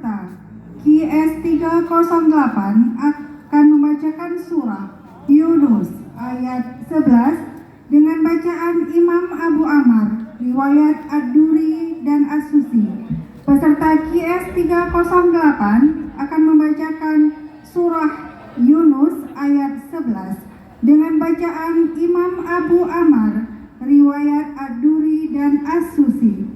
Peserta QS 308 akan membacakan surah Yunus ayat 11 dengan bacaan Imam Abu Ammar, riwayat Ad-Duri dan As-Susi. Peserta QS 308 akan membacakan surah Yunus ayat 11 dengan bacaan Imam Abu Ammar, riwayat Ad-Duri dan As-Susi.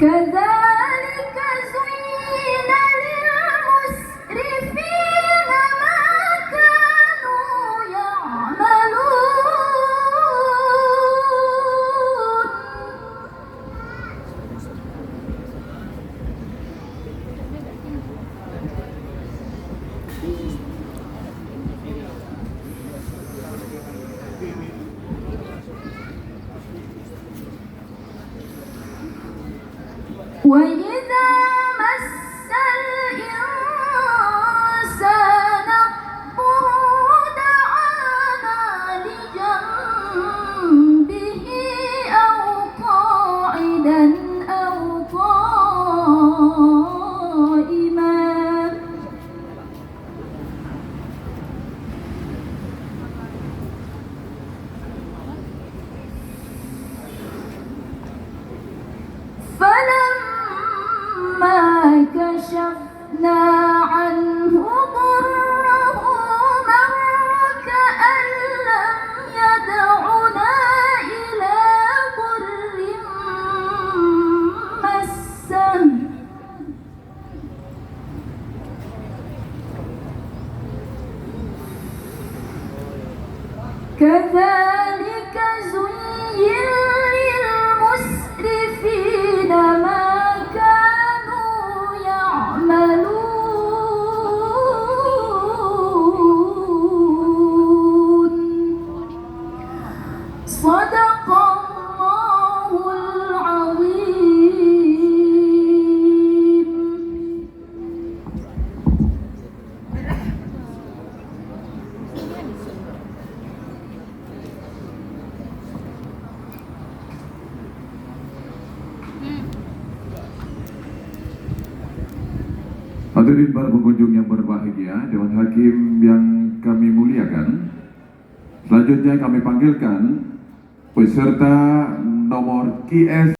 كذلك زين للمسرفين ما كانوا يعملون وإذا مس الإنسان الضر دعانا لجنبه أو قاعدا أو قائما فلما كشفنا عنه ضره مر كأن لم يدعنا إلى ضر مسه كذلك زين للمسرفين ما كانوا يعملون صدق الله العظيم. Hadirin para pengunjung yang berbahagia, Dewan Hakim yang kami muliakan, selanjutnya kami panggilkan peserta nomor QS